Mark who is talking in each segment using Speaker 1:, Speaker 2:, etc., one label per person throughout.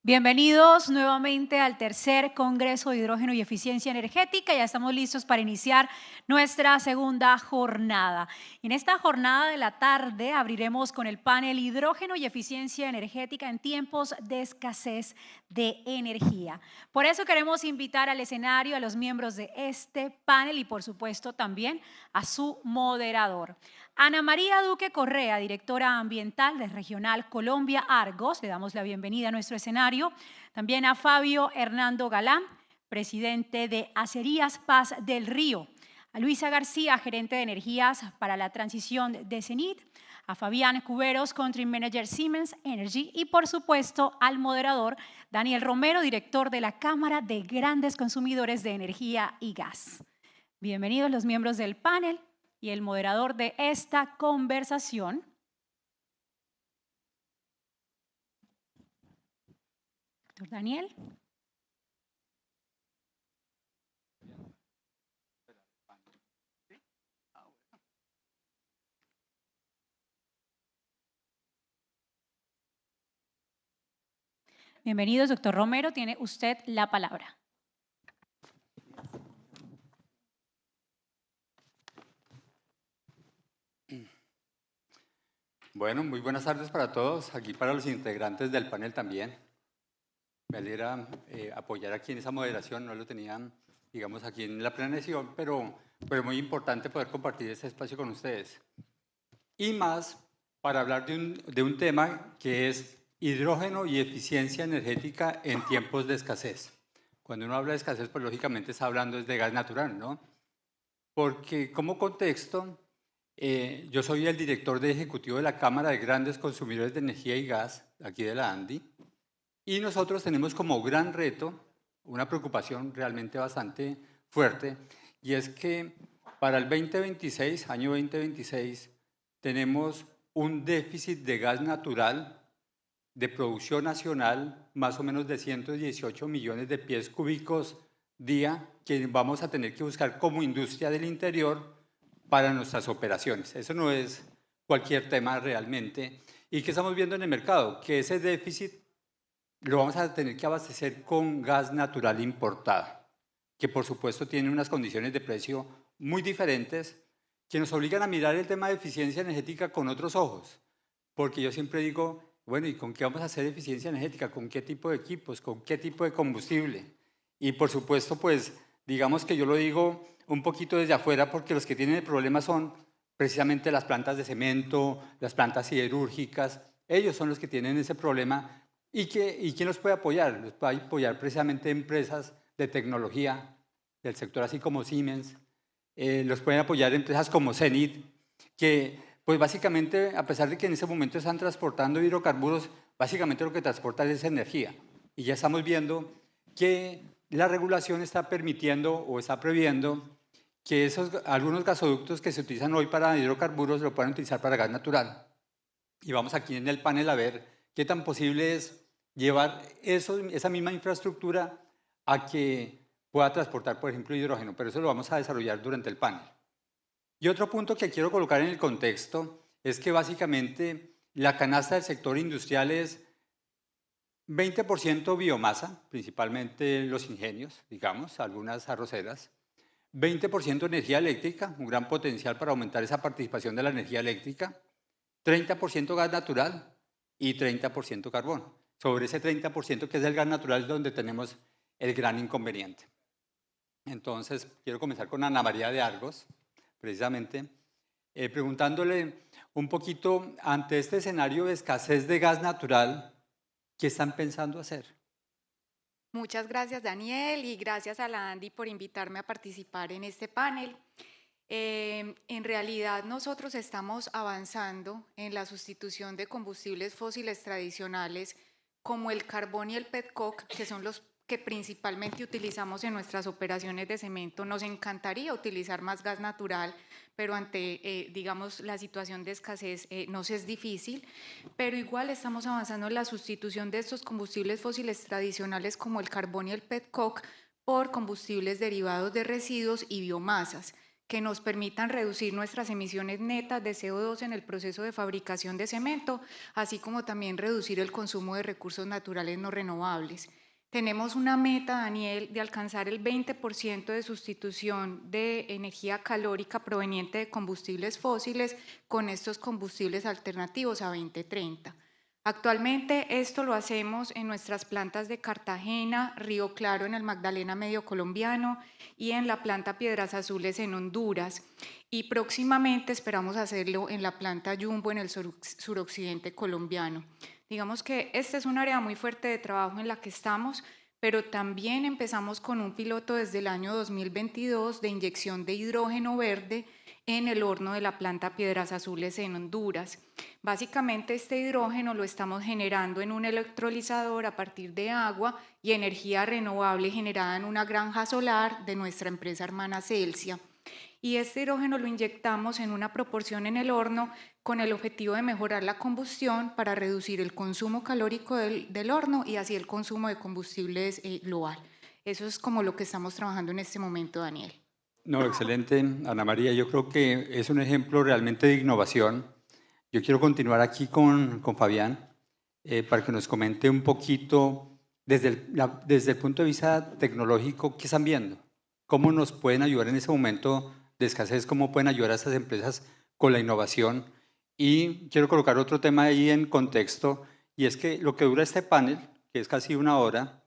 Speaker 1: Bienvenidos nuevamente al tercer Congreso de Hidrógeno y Eficiencia Energética. Ya estamos listos para iniciar nuestra segunda jornada. En esta jornada de la tarde abriremos con el panel Hidrógeno y Eficiencia Energética en tiempos de escasez de energía. Por eso queremos invitar al escenario a los miembros de este panel y por supuesto también a su moderador. Ana María Duque Correa, directora ambiental de Regional Colombia Argos, le damos la bienvenida a nuestro escenario. También a Fabio Hernando Galán, presidente de Acerías Paz del Río. A Luisa García, gerente de energías para la transición de Cenit. A Fabián Cuberos, Country Manager Siemens Energy. Y por supuesto al moderador Daniel Romero, director de la Cámara de Grandes Consumidores de Energía y Gas. Bienvenidos los miembros del panel. Y el moderador de esta conversación, doctor Daniel. Bienvenidos, doctor Romero, tiene usted la palabra.
Speaker 2: Bueno, muy buenas tardes para todos, aquí para los integrantes del panel también. Me alegra apoyar aquí en esa moderación, no lo tenían, digamos, aquí en la planeación, pero es muy importante poder compartir este espacio con ustedes. Y más para hablar de un tema que es hidrógeno y eficiencia energética en tiempos de escasez. Cuando uno habla de escasez, pues lógicamente está hablando de gas natural, ¿no? Porque como contexto, yo soy el director de ejecutivo de la Cámara de Grandes Consumidores de Energía y Gas, aquí de la ANDI, y nosotros tenemos como gran reto una preocupación realmente bastante fuerte, y es que para el 2026, año 2026, tenemos un déficit de gas natural de producción nacional más o menos de 118 millones de pies cúbicos día que vamos a tener que buscar como industria del interior para nuestras operaciones. Eso no es cualquier tema realmente. ¿Y qué estamos viendo en el mercado? Que ese déficit lo vamos a tener que abastecer con gas natural importado, que por supuesto tiene unas condiciones de precio muy diferentes que nos obligan a mirar el tema de eficiencia energética con otros ojos. Porque yo siempre digo, bueno, ¿y con qué vamos a hacer eficiencia energética? ¿Con qué tipo de equipos? ¿Con qué tipo de combustible? Y por supuesto, pues, digamos que yo lo digo un poquito desde afuera porque los que tienen el problema son precisamente las plantas de cemento, las plantas siderúrgicas. Ellos son los que tienen ese problema. ¿Y quién los puede apoyar? Los puede apoyar precisamente empresas de tecnología del sector así como Siemens. Los pueden apoyar empresas como Zenit, que pues básicamente, a pesar de que en ese momento están transportando hidrocarburos, básicamente lo que transportan es energía. Y ya estamos viendo que la regulación está permitiendo o está previendo que algunos gasoductos que se utilizan hoy para hidrocarburos lo puedan utilizar para gas natural. Y vamos aquí en el panel a ver qué tan posible es llevar esa misma infraestructura a que pueda transportar, por ejemplo, hidrógeno, pero eso lo vamos a desarrollar durante el panel. Y otro punto que quiero colocar en el contexto es que básicamente la canasta del sector industrial es 20% biomasa, principalmente los ingenios, digamos, algunas arroceras, 20% energía eléctrica, un gran potencial para aumentar esa participación de la energía eléctrica, 30% gas natural y 30% carbón. Sobre ese 30% que es el gas natural es donde tenemos el gran inconveniente. Entonces, quiero comenzar con Ana María de Argos, precisamente, preguntándole un poquito, ante este escenario de escasez de gas natural, ¿qué están pensando hacer?
Speaker 3: Muchas gracias, Daniel, y gracias a la Andy por invitarme a participar en este panel. En realidad, nosotros estamos avanzando en la sustitución de combustibles fósiles tradicionales como el carbón y el petcock, que son los que principalmente utilizamos en nuestras operaciones de cemento. Nos encantaría utilizar más gas natural, pero ante, digamos, la situación de escasez nos es difícil, pero igual estamos avanzando en la sustitución de estos combustibles fósiles tradicionales como el carbón y el petcock por combustibles derivados de residuos y biomasas, que nos permitan reducir nuestras emisiones netas de CO2 en el proceso de fabricación de cemento, así como también reducir el consumo de recursos naturales no renovables. Tenemos una meta, Daniel, de alcanzar el 20% de sustitución de energía calórica proveniente de combustibles fósiles con estos combustibles alternativos a 2030. Actualmente esto lo hacemos en nuestras plantas de Cartagena, Río Claro en el Magdalena Medio colombiano y en la planta Piedras Azules en Honduras. Y próximamente esperamos hacerlo en la planta Jumbo en el suroccidente colombiano. Digamos que este es un área muy fuerte de trabajo en la que estamos, pero también empezamos con un piloto desde el año 2022 de inyección de hidrógeno verde en el horno de la planta Piedras Azules en Honduras. Básicamente este hidrógeno lo estamos generando en un electrolizador a partir de agua y energía renovable generada en una granja solar de nuestra empresa hermana Celsia. Y este hidrógeno lo inyectamos en una proporción en el horno con el objetivo de mejorar la combustión para reducir el consumo calórico del horno y así el consumo de combustibles global. Eso es como lo que estamos trabajando en este momento, Daniel.
Speaker 2: No, excelente, Ana María. Yo creo que es un ejemplo realmente de innovación. Yo quiero continuar aquí con Fabián para que nos comente un poquito desde el punto de vista tecnológico, ¿qué están viendo? ¿Cómo nos pueden ayudar en ese momento de escasez? ¿Cómo pueden ayudar a estas empresas con la innovación? Y quiero colocar otro tema ahí en contexto, y es que lo que dura este panel, que es casi una hora,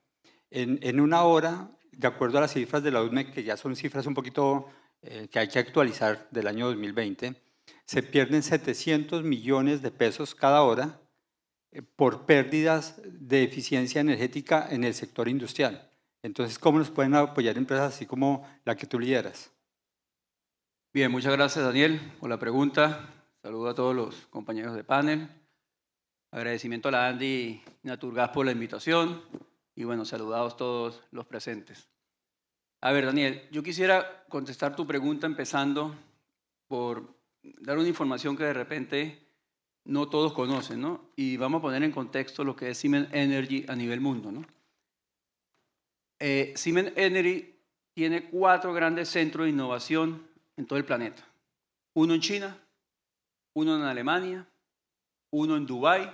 Speaker 2: en una hora, de acuerdo a las cifras de la UDME, que ya son cifras un poquito que hay que actualizar del año 2020, se pierden 700 millones de pesos cada hora por pérdidas de eficiencia energética en el sector industrial. Entonces, ¿cómo nos pueden apoyar empresas así como la que tú lideras?
Speaker 4: Bien, muchas gracias, Daniel, por la pregunta. Saludo a todos los compañeros de panel. Agradecimiento a la Andy Naturgas por la invitación y bueno, saludados todos los presentes. A ver, Daniel, yo quisiera contestar tu pregunta empezando por dar una información que de repente no todos conocen, ¿no? Y vamos a poner en contexto lo que es Siemens Energy a nivel mundo, ¿no? Siemens Energy tiene 4 grandes centros de innovación en todo el planeta. Uno en China, uno en Alemania, uno en Dubái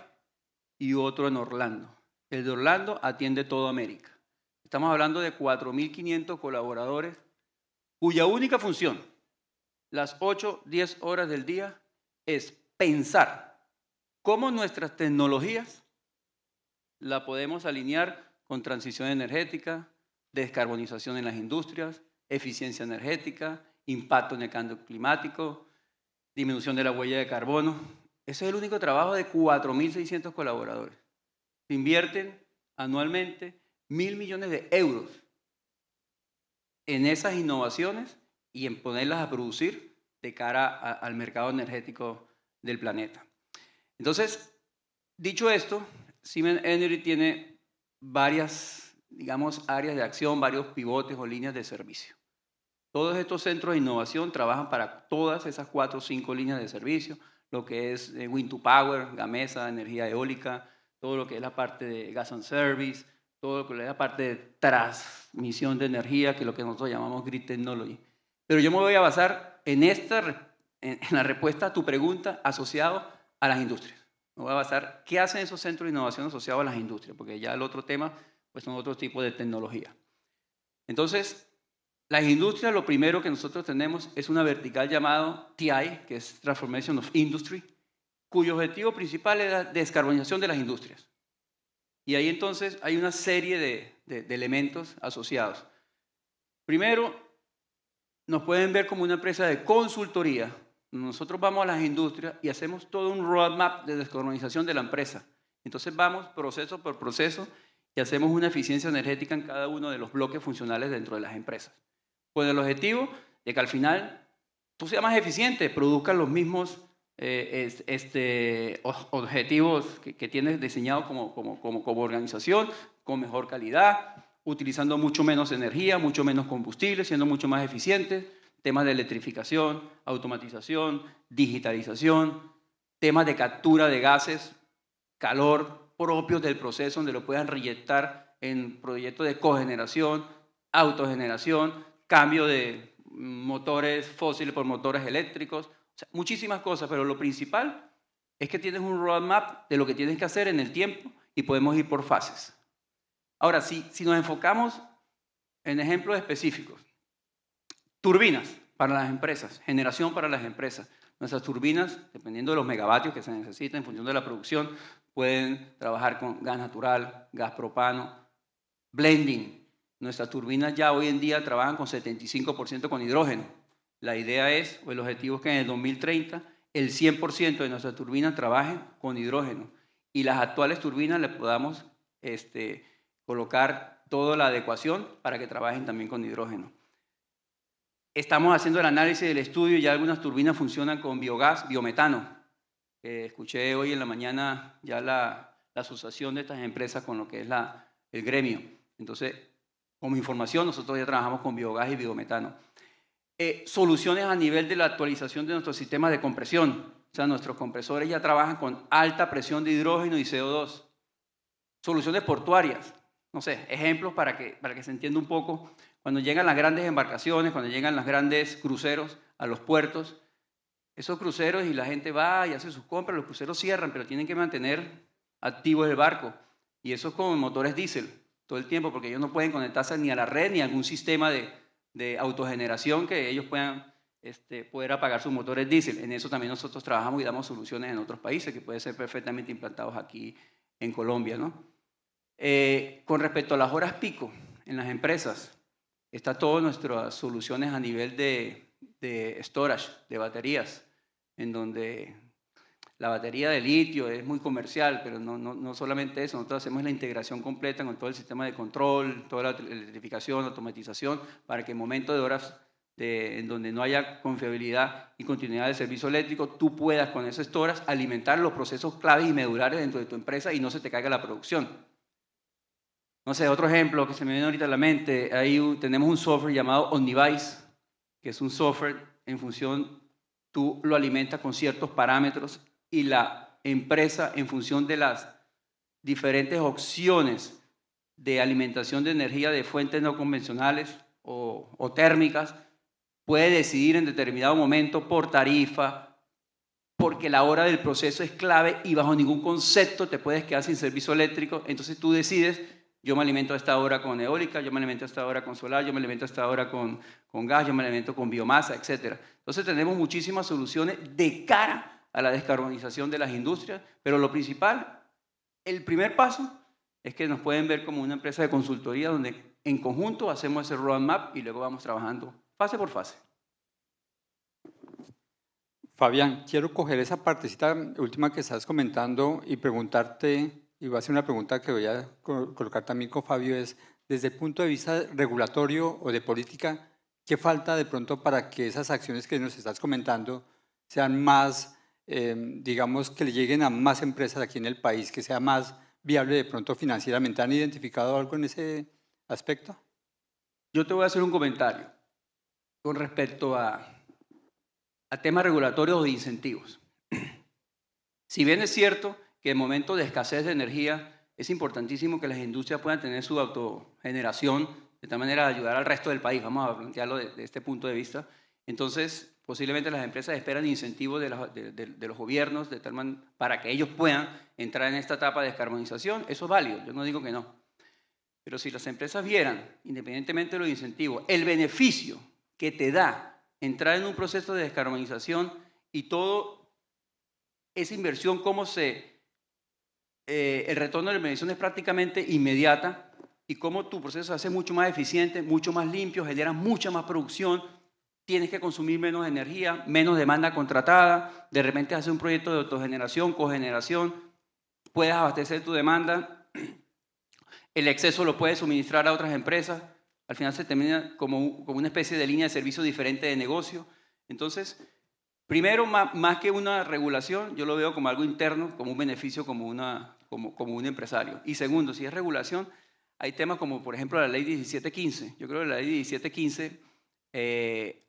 Speaker 4: y otro en Orlando. El de Orlando atiende toda América. Estamos hablando de 4.500 colaboradores cuya única función, las 8, 10 horas del día, es pensar cómo nuestras tecnologías la podemos alinear con transición energética, descarbonización en las industrias, eficiencia energética, impacto en el cambio climático, disminución de la huella de carbono. Ese es el único trabajo de 4.600 colaboradores. Se invierten anualmente 1.000 millones de euros en esas innovaciones y en ponerlas a producir de cara al mercado energético del planeta. Entonces, dicho esto, Siemens Energy tiene varias, digamos, áreas de acción, varios pivotes o líneas de servicio. Todos estos centros de innovación trabajan para todas esas 4 o 5 líneas de servicio, lo que es Wind to Power, Gamesa, energía eólica, todo lo que es la parte de Gas and Service, todo lo que es la parte de transmisión de energía, que es lo que nosotros llamamos Grid Technology. Pero yo me voy a basar en la respuesta a tu pregunta asociado a las industrias. Me voy a basar qué hacen esos centros de innovación asociados a las industrias, porque ya el otro tema pues son otros tipos de tecnología. Entonces, las industrias, lo primero que nosotros tenemos es una vertical llamada TI, que es Transformation of Industry, cuyo objetivo principal es la descarbonización de las industrias. Y ahí entonces hay una serie de elementos asociados. Primero, nos pueden ver como una empresa de consultoría. Nosotros vamos a las industrias y hacemos todo un roadmap de descarbonización de la empresa. Entonces vamos proceso por proceso y hacemos una eficiencia energética en cada uno de los bloques funcionales dentro de las empresas. Con el objetivo de que al final tú seas más eficiente, produzcas los mismos objetivos que tienes diseñado como organización, con mejor calidad, utilizando mucho menos energía, mucho menos combustible, siendo mucho más eficientes, temas de electrificación, automatización, digitalización, temas de captura de gases, calor propios del proceso, donde lo puedan reinyectar en proyectos de cogeneración, autogeneración, cambio de motores fósiles por motores eléctricos, o sea, muchísimas cosas, pero lo principal es que tienes un roadmap de lo que tienes que hacer en el tiempo y podemos ir por fases. Ahora, si nos enfocamos en ejemplos específicos, turbinas para las empresas, generación para las empresas. Nuestras turbinas, dependiendo de los megavatios que se necesiten en función de la producción, pueden trabajar con gas natural, gas propano, blending. Nuestras turbinas ya hoy en día trabajan con 75% con hidrógeno. La idea es, o el objetivo es que en el 2030 el 100% de nuestras turbinas trabajen con hidrógeno y las actuales turbinas le podamos colocar toda la adecuación para que trabajen también con hidrógeno. Estamos haciendo el análisis del estudio y ya algunas turbinas funcionan con biogás, biometano. Escuché hoy en la mañana ya la asociación de estas empresas con lo que es el gremio. Entonces, como información, nosotros ya trabajamos con biogás y biometano. Soluciones a nivel de la actualización de nuestros sistemas de compresión. O sea, nuestros compresores ya trabajan con alta presión de hidrógeno y CO2. Soluciones portuarias. No sé, ejemplos para que se entienda un poco. Cuando llegan las grandes embarcaciones, cuando llegan los grandes cruceros a los puertos, esos cruceros y la gente va y hace sus compras, los cruceros cierran, pero tienen que mantener activo el barco. Y eso es con motores diésel todo el tiempo, porque ellos no pueden conectarse ni a la red ni a algún sistema de autogeneración que ellos puedan poder apagar sus motores diésel. En eso también nosotros trabajamos y damos soluciones en otros países que pueden ser perfectamente implantados aquí en Colombia, ¿no? Con respecto a las horas pico en las empresas, está todas nuestras soluciones a nivel de storage, de baterías, en donde la batería de litio es muy comercial, pero no solamente eso, nosotros hacemos la integración completa con todo el sistema de control, toda la electrificación, automatización, para que en momentos de horas en donde no haya confiabilidad y continuidad del servicio eléctrico, tú puedas con esos storage alimentar los procesos claves y medulares dentro de tu empresa y no se te caiga la producción. No sé, otro ejemplo que se me viene ahorita a la mente, tenemos un software llamado OnDevice, que es un software en función, tú lo alimentas con ciertos parámetros y la empresa en función de las diferentes opciones de alimentación de energía de fuentes no convencionales o térmicas, puede decidir en determinado momento por tarifa, porque la hora del proceso es clave y bajo ningún concepto te puedes quedar sin servicio eléctrico, entonces tú decides. Yo me alimento a esta hora con eólica, yo me alimento a esta hora con solar, yo me alimento a esta hora con gas, yo me alimento con biomasa, etc. Entonces tenemos muchísimas soluciones de cara a la descarbonización de las industrias, pero lo principal, el primer paso, es que nos pueden ver como una empresa de consultoría donde en conjunto hacemos ese roadmap y luego vamos trabajando fase por fase.
Speaker 2: Fabián, quiero coger esa partecita última que estás comentando y preguntarte. Y va a ser una pregunta que voy a colocar también con Fabio, es desde el punto de vista regulatorio o de política, ¿qué falta de pronto para que esas acciones que nos estás comentando sean más, digamos, que le lleguen a más empresas aquí en el país, que sea más viable de pronto financieramente? ¿Han identificado algo en ese aspecto?
Speaker 4: Yo te voy a hacer un comentario con respecto a temas regulatorios o de incentivos. Si bien es cierto que en momentos de escasez de energía es importantísimo que las industrias puedan tener su autogeneración, de tal manera de ayudar al resto del país, vamos a plantearlo de este punto de vista. Entonces, posiblemente las empresas esperan incentivos de los gobiernos de tal manera para que ellos puedan entrar en esta etapa de descarbonización. Eso es válido, yo no digo que no. Pero si las empresas vieran, independientemente de los incentivos, el beneficio que te da entrar en un proceso de descarbonización y todo esa inversión, cómo el retorno de la inversión es prácticamente inmediata y cómo tu proceso se hace mucho más eficiente, mucho más limpio, genera mucha más producción, tienes que consumir menos energía, menos demanda contratada, de repente haces un proyecto de autogeneración, cogeneración, puedes abastecer tu demanda, el exceso lo puedes suministrar a otras empresas, al final se termina como una especie de línea de servicio diferente de negocio. Entonces, primero, más que una regulación, yo lo veo como algo interno, como un beneficio, como un empresario. Y segundo, si es regulación, hay temas como, por ejemplo, la ley 1715. Yo creo que la ley 1715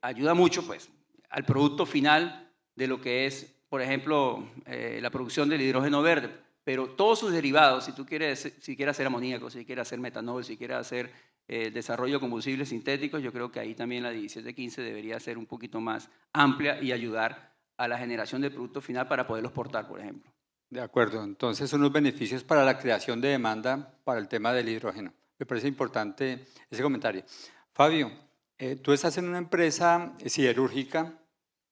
Speaker 4: ayuda mucho pues, al producto final de lo que es, por ejemplo, la producción del hidrógeno verde. Pero todos sus derivados, si quieres hacer amoníaco, si quieres hacer metanol, si quieres hacer el desarrollo de combustibles sintéticos, yo creo que ahí también la 1715 debería ser un poquito más amplia y ayudar a la generación de producto final para poderlos portar, por ejemplo.
Speaker 2: De acuerdo, entonces unos beneficios para la creación de demanda para el tema del hidrógeno. Me parece importante ese comentario. Fabio, tú estás en una empresa siderúrgica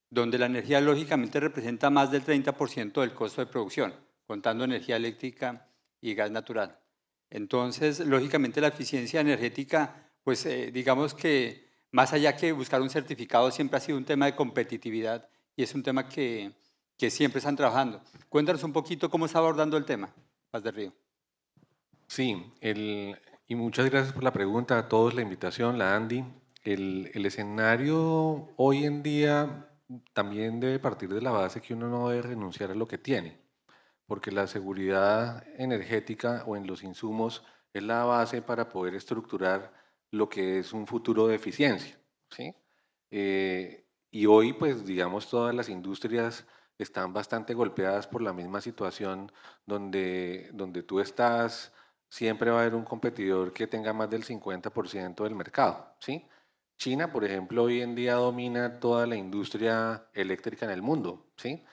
Speaker 2: donde la energía lógicamente representa más del 30% del costo de producción, contando energía eléctrica y gas natural. Entonces, lógicamente la eficiencia energética, pues digamos que más allá que buscar un certificado, siempre ha sido un tema de competitividad y es un tema que siempre están trabajando. Cuéntanos un poquito cómo está abordando el tema, Paz del Río.
Speaker 5: Sí, y muchas gracias por la pregunta, a todos la invitación, la Andy. El escenario hoy en día también debe partir de la base que uno no debe renunciar a lo que tiene, porque la seguridad energética o en los insumos es la base para poder estructurar lo que es un futuro de eficiencia, ¿sí? Y hoy, pues, digamos, todas las industrias están bastante golpeadas por la misma situación donde tú estás, siempre va a haber un competidor que tenga más del 50% del mercado, ¿sí? China, por ejemplo, hoy en día domina toda la industria eléctrica en el mundo, ¿sí?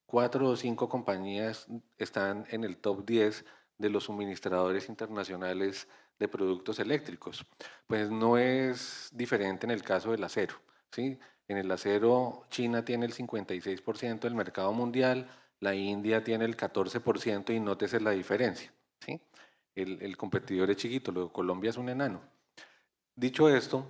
Speaker 5: 4 o 5 compañías están en el top 10 de los suministradores internacionales de productos eléctricos. Pues no es diferente en el caso del acero, ¿sí? En el acero, China tiene el 56% del mercado mundial, la India tiene el 14% y nótese la diferencia, ¿sí? El competidor es chiquito, lo de Colombia es un enano. Dicho esto,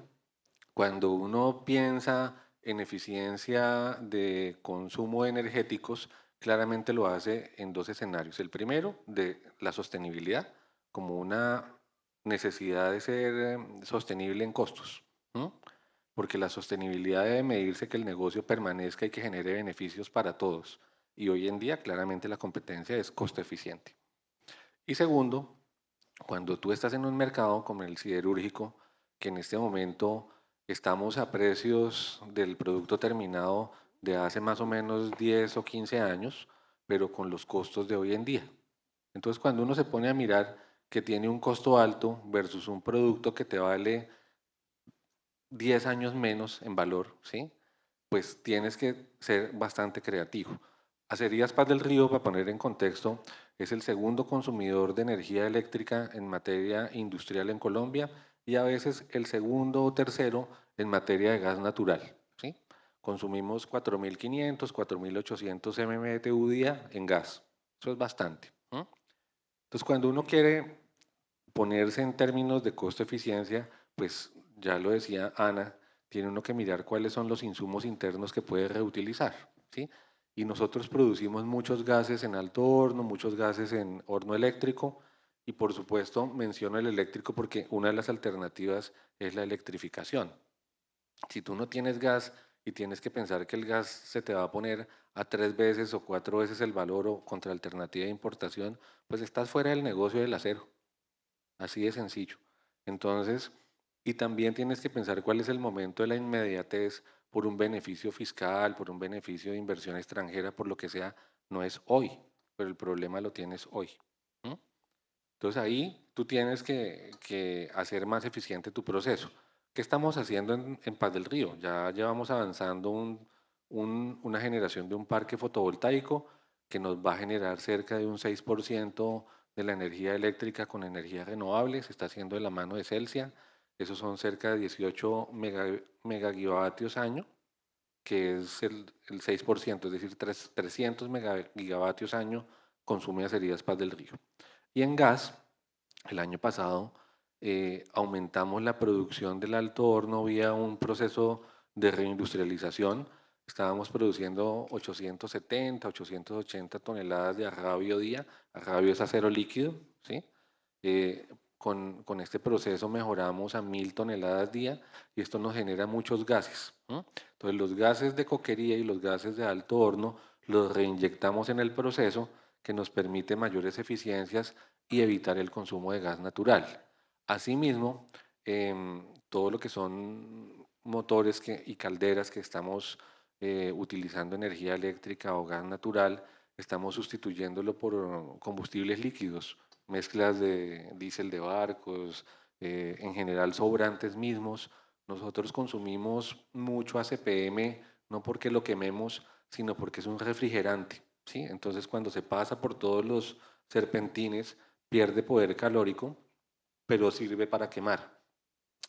Speaker 5: cuando uno piensa en eficiencia de consumo de energéticos, claramente lo hace en dos escenarios. El primero, de la sostenibilidad, como una necesidad de ser sostenible en costos, ¿no? Porque la sostenibilidad debe medirse que el negocio permanezca y que genere beneficios para todos. Y hoy en día, claramente, la competencia es costo eficiente. Y segundo, cuando tú estás en un mercado como el siderúrgico, que en este momento estamos a precios del producto terminado de hace más o menos 10 o 15 años, pero con los costos de hoy en día. Entonces, cuando uno se pone a mirar que tiene un costo alto versus un producto que te vale 10 años menos en valor, ¿sí? Pues tienes que ser bastante creativo. Acerías Paz del Río, para poner en contexto, es el segundo consumidor de energía eléctrica en materia industrial en Colombia y a veces el segundo o tercero en materia de gas natural, ¿sí? Consumimos 4.500, 4.800 MMBTU día en gas. Eso es bastante, ¿no? Entonces, cuando uno quiere ponerse en términos de costo-eficiencia, pues ya lo decía Ana, tiene uno que mirar cuáles son los insumos internos que puede reutilizar, ¿sí? Y nosotros producimos muchos gases en alto horno, muchos gases en horno eléctrico, y por supuesto menciono el eléctrico porque una de las alternativas es la electrificación. Si tú no tienes gas y tienes que pensar que el gas se te va a poner a 3 veces o 4 veces el valor o contra alternativa de importación, pues estás fuera del negocio del acero. Así de sencillo. Entonces, y también tienes que pensar cuál es el momento de la inmediatez por un beneficio fiscal, por un beneficio de inversión extranjera, por lo que sea, no es hoy, pero el problema lo tienes hoy. ¿No? Entonces ahí tú tienes que hacer más eficiente tu proceso. ¿Qué estamos haciendo en Paz del Río? Ya llevamos avanzando una generación de un parque fotovoltaico que nos va a generar cerca de un 6% de la energía eléctrica con energías renovables. Se está haciendo de la mano de Celsia. Esos son cerca de 18 megagigavatios año, que es el 6%, es decir, 300 megagigavatios año consume Acerías Paz del Río. Y en gas, el año pasado aumentamos la producción del alto horno vía un proceso de reindustrialización. Estábamos produciendo 870, 880 toneladas de arrabio día. Arrabio es acero líquido, ¿sí? Con este proceso mejoramos a 1.000 toneladas día y esto nos genera muchos gases, ¿no? Entonces los gases de coquería y los gases de alto horno los reinyectamos en el proceso que nos permite mayores eficiencias y evitar el consumo de gas natural. Asimismo, todo lo que son motores y calderas que estamos utilizando energía eléctrica o gas natural, estamos sustituyéndolo por combustibles líquidos, mezclas de diésel de barcos, en general sobrantes mismos. Nosotros consumimos mucho ACPM, no porque lo quememos, sino porque es un refrigerante, ¿sí? Entonces, cuando se pasa por todos los serpentines, pierde poder calórico, pero sirve para quemar.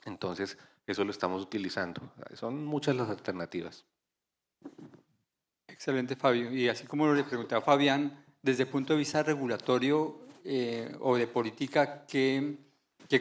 Speaker 5: Entonces, eso lo estamos utilizando. Son muchas las alternativas.
Speaker 2: Excelente, Fabio. Y así como le preguntaba Fabián, desde el punto de vista regulatorio o de política, ¿qué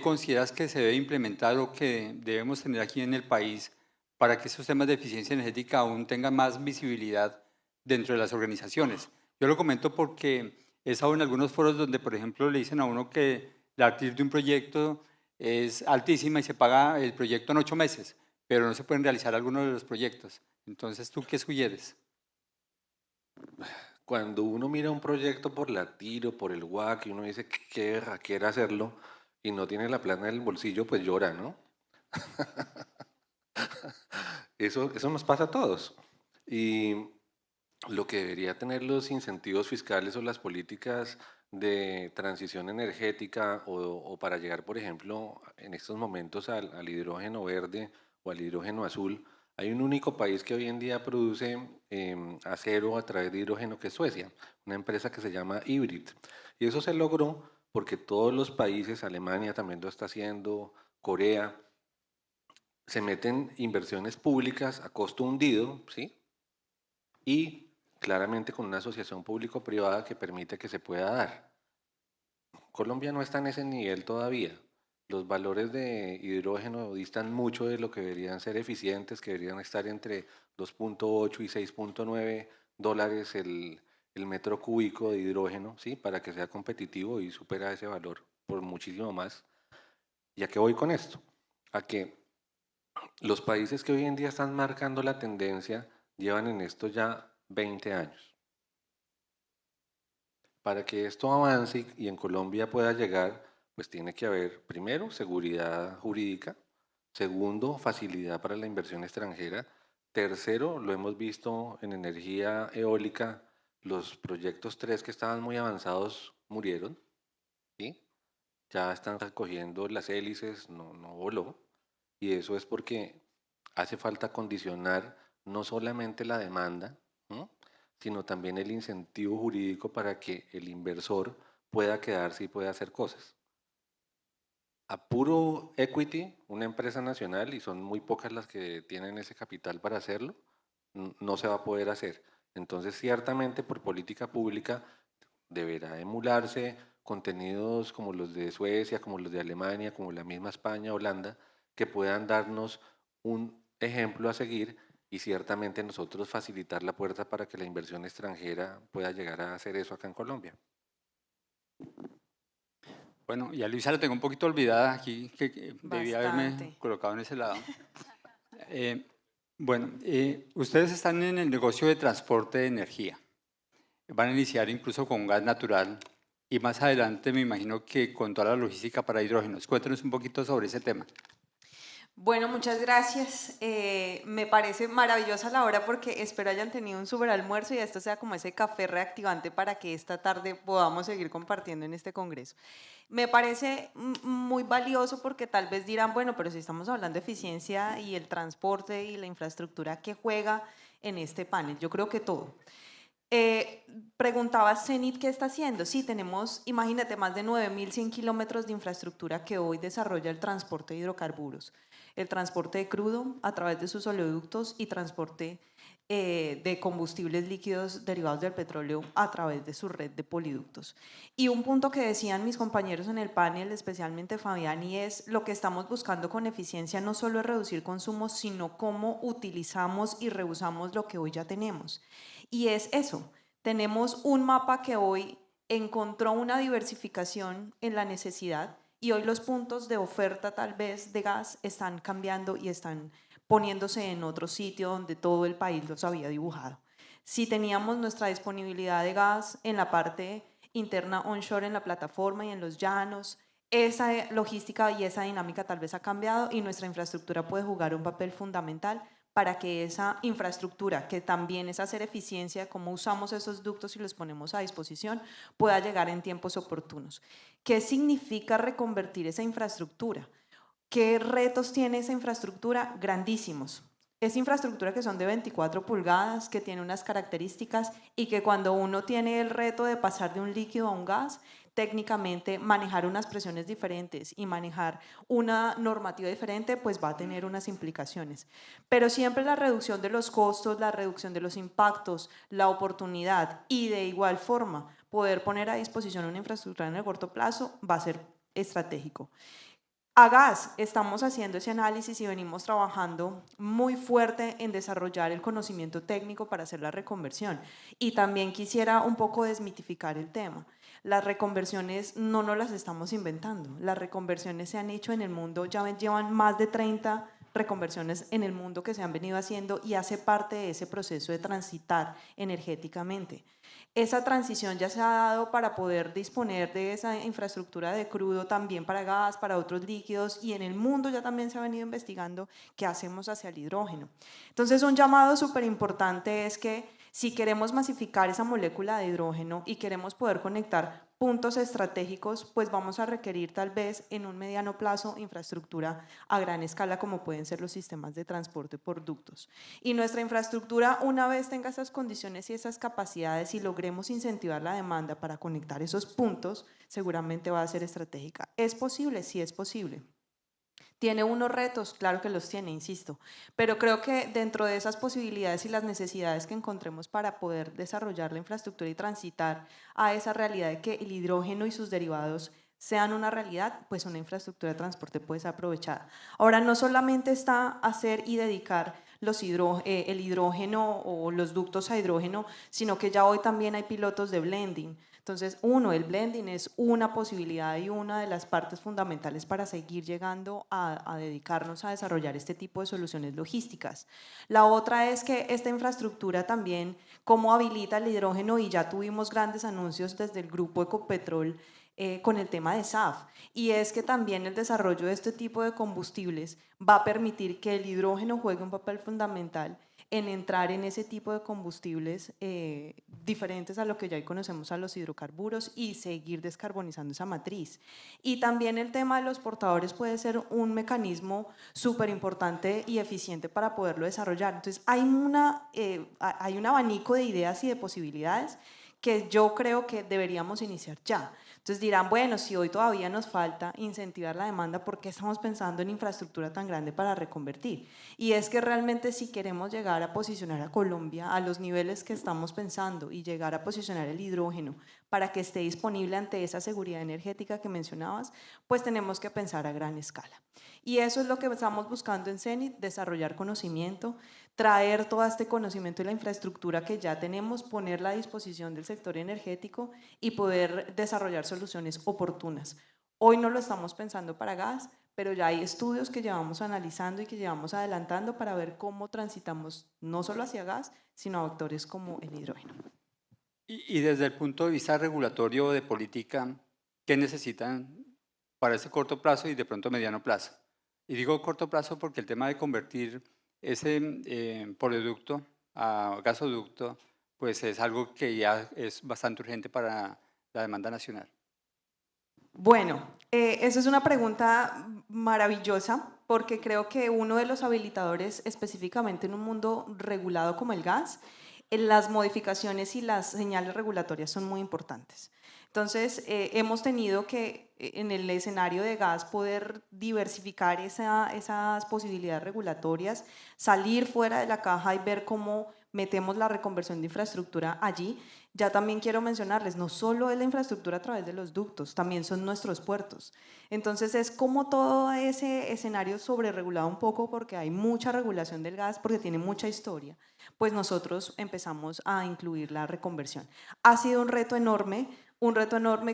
Speaker 2: consideras que se debe implementar o que debemos tener aquí en el país para que esos temas de eficiencia energética aún tengan más visibilidad dentro de las organizaciones? Yo lo comento porque he estado en algunos foros donde, por ejemplo, le dicen a uno que la actividad de un proyecto es altísima y se paga el proyecto en 8 meses, pero no se pueden realizar algunos de los proyectos. Entonces, ¿tú qué sugieres?
Speaker 5: Cuando uno mira un proyecto por la TIR o por el WAC y uno dice que quiere hacerlo y no tiene la plata en el bolsillo, pues llora, ¿no? Eso nos pasa a todos. Y lo que debería tener los incentivos fiscales o las políticas de transición energética o para llegar, por ejemplo, en estos momentos al hidrógeno verde o al hidrógeno azul, hay un único país que hoy en día produce acero a través de hidrógeno, que es Suecia, una empresa que se llama Hybrid. Y eso se logró porque todos los países, Alemania también lo está haciendo, Corea, se meten inversiones públicas a costo hundido, ¿sí? Y claramente con una asociación público-privada que permite que se pueda dar. Colombia no está en ese nivel todavía. Los valores de hidrógeno distan mucho de lo que deberían ser eficientes, que deberían estar entre 2.8 y 6.9 dólares el metro cúbico de hidrógeno, ¿sí? Para que sea competitivo y supera ese valor por muchísimo más. ¿Y a qué voy con esto? A que los países que hoy en día están marcando la tendencia llevan en esto ya 20 años. Para que esto avance y en Colombia pueda llegar, pues tiene que haber, primero, seguridad jurídica, segundo, facilidad para la inversión extranjera, tercero, lo hemos visto en energía eólica, los proyectos 3 que estaban muy avanzados murieron, ¿sí? Ya están recogiendo las hélices, no voló, y eso es porque hace falta condicionar no solamente la demanda, ¿no?, sino también el incentivo jurídico para que el inversor pueda quedarse y pueda hacer cosas. A puro equity, una empresa nacional, y son muy pocas las que tienen ese capital para hacerlo, no se va a poder hacer. Entonces, ciertamente por política pública deberá emularse contenidos como los de Suecia, como los de Alemania, como la misma España, Holanda, que puedan darnos un ejemplo a seguir y ciertamente nosotros facilitar la puerta para que la inversión extranjera pueda llegar a hacer eso acá en Colombia.
Speaker 2: Bueno, y a Luisa la tengo un poquito olvidada aquí, que debía haberme
Speaker 6: Bastante.
Speaker 2: colocado en ese lado. Ustedes están en el negocio de transporte de energía. Van a iniciar incluso con gas natural y más adelante me imagino que con toda la logística para hidrógenos. Cuéntenos un poquito sobre ese tema.
Speaker 6: Bueno, muchas gracias. Me parece maravillosa la hora porque espero hayan tenido un súper almuerzo y esto sea como ese café reactivante para que esta tarde podamos seguir compartiendo en este congreso. Me parece muy valioso porque tal vez dirán, bueno, pero si estamos hablando de eficiencia y el transporte y la infraestructura, ¿qué juega en este panel? Yo creo que todo. Preguntaba Zenit qué está haciendo. Sí, tenemos, imagínate, más de 9.100 kilómetros de infraestructura que hoy desarrolla el transporte de hidrocarburos, el transporte de crudo a través de sus oleoductos y transporte de combustibles líquidos derivados del petróleo a través de su red de poliductos. Y un punto que decían mis compañeros en el panel, especialmente Fabián, y es lo que estamos buscando con eficiencia no solo es reducir consumos, sino cómo utilizamos y reusamos lo que hoy ya tenemos. Y es eso, tenemos un mapa que hoy encontró una diversificación en la necesidad y hoy los puntos de oferta tal vez de gas están cambiando y están poniéndose en otro sitio donde todo el país los había dibujado. Si teníamos nuestra disponibilidad de gas en la parte interna onshore en la plataforma y en los llanos, esa logística y esa dinámica tal vez ha cambiado y nuestra infraestructura puede jugar un papel fundamental para que esa infraestructura, que también es hacer eficiencia, cómo usamos esos ductos y los ponemos a disposición, pueda llegar en tiempos oportunos. ¿Qué significa reconvertir esa infraestructura? ¿Qué retos tiene esa infraestructura? Grandísimos. Es infraestructura que son de 24 pulgadas, que tiene unas características y que cuando uno tiene el reto de pasar de un líquido a un gas, técnicamente manejar unas presiones diferentes y manejar una normativa diferente, pues va a tener unas implicaciones. Pero siempre la reducción de los costos, la reducción de los impactos, la oportunidad y de igual forma poder poner a disposición una infraestructura en el corto plazo va a ser estratégico. A gas estamos haciendo ese análisis y venimos trabajando muy fuerte en desarrollar el conocimiento técnico para hacer la reconversión. Y también quisiera un poco desmitificar el tema. Las reconversiones no nos las estamos inventando. Las reconversiones se han hecho en el mundo, ya llevan más de 30 reconversiones en el mundo que se han venido haciendo y hace parte de ese proceso de transitar energéticamente. Esa transición ya se ha dado para poder disponer de esa infraestructura de crudo también para gas, para otros líquidos, y en el mundo ya también se ha venido investigando qué hacemos hacia el hidrógeno. Entonces, un llamado súper importante es que si queremos masificar esa molécula de hidrógeno y queremos poder conectar puntos estratégicos, pues vamos a requerir tal vez en un mediano plazo infraestructura a gran escala como pueden ser los sistemas de transporte por ductos. Y nuestra infraestructura, una vez tenga esas condiciones y esas capacidades y logremos incentivar la demanda para conectar esos puntos, seguramente va a ser estratégica. ¿Es posible? Sí es posible. ¿Tiene unos retos? Claro que los tiene, insisto, pero creo que dentro de esas posibilidades y las necesidades que encontremos para poder desarrollar la infraestructura y transitar a esa realidad de que el hidrógeno y sus derivados sean una realidad, pues una infraestructura de transporte puede ser aprovechada. Ahora, no solamente está hacer y dedicar el hidrógeno o los ductos a hidrógeno, sino que ya hoy también hay pilotos de blending. Entonces, el blending es una posibilidad y una de las partes fundamentales para seguir llegando a dedicarnos a desarrollar este tipo de soluciones logísticas. La otra es que esta infraestructura también, cómo habilita el hidrógeno, y ya tuvimos grandes anuncios desde el grupo Ecopetrol con el tema de SAF, y es que también el desarrollo de este tipo de combustibles va a permitir que el hidrógeno juegue un papel fundamental en entrar en ese tipo de combustibles diferentes a lo que ya hoy conocemos a los hidrocarburos y seguir descarbonizando esa matriz. Y también el tema de los portadores puede ser un mecanismo súper importante y eficiente para poderlo desarrollar. Entonces hay un abanico de ideas y de posibilidades que yo creo que deberíamos iniciar ya. Entonces dirán, bueno, si hoy todavía nos falta incentivar la demanda, ¿por qué estamos pensando en infraestructura tan grande para reconvertir? Y es que realmente si queremos llegar a posicionar a Colombia a los niveles que estamos pensando y llegar a posicionar el hidrógeno para que esté disponible ante esa seguridad energética que mencionabas, pues tenemos que pensar a gran escala. Y eso es lo que estamos buscando en CENIT, desarrollar conocimiento, traer todo este conocimiento y la infraestructura que ya tenemos, ponerla a disposición del sector energético y poder desarrollar soluciones oportunas. Hoy no lo estamos pensando para gas, pero ya hay estudios que llevamos analizando y que llevamos adelantando para ver cómo transitamos no solo hacia gas, sino a vectores como el hidrógeno.
Speaker 2: Y desde el punto de vista regulatorio de política, ¿qué necesitan para ese corto plazo y de pronto mediano plazo? Y digo corto plazo porque el tema de convertir ese oleoducto a gasoducto, pues es algo que ya es bastante urgente para la demanda nacional.
Speaker 6: Bueno, esa es una pregunta maravillosa porque creo que uno de los habilitadores, específicamente en un mundo regulado como el gas, las modificaciones y las señales regulatorias son muy importantes. Entonces, hemos tenido que, en el escenario de gas, poder diversificar esas posibilidades regulatorias, salir fuera de la caja y ver cómo metemos la reconversión de infraestructura allí. Ya también quiero mencionarles, no solo es la infraestructura a través de los ductos, también son nuestros puertos. Entonces es como todo ese escenario sobreregulado un poco porque hay mucha regulación del gas, porque tiene mucha historia, pues nosotros empezamos a incluir la reconversión. Ha sido un reto enorme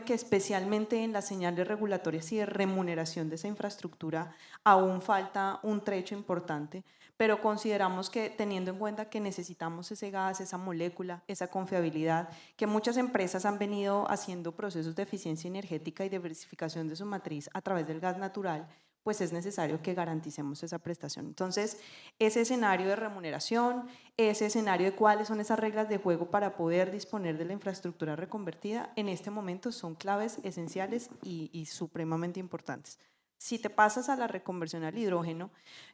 Speaker 6: que especialmente en las señales regulatorias y de remuneración de esa infraestructura aún falta un trecho importante, pero consideramos que teniendo en cuenta que necesitamos ese gas, esa molécula, esa confiabilidad, que muchas empresas han venido haciendo procesos de eficiencia energética y diversificación de su matriz a través del gas natural, pues es necesario que garanticemos esa prestación. Entonces, ese escenario de remuneración, ese escenario de cuáles son esas reglas de juego para poder disponer de la infraestructura reconvertida, en este momento son claves esenciales y supremamente importantes. Si te pasas a la reconversión al hidrógeno,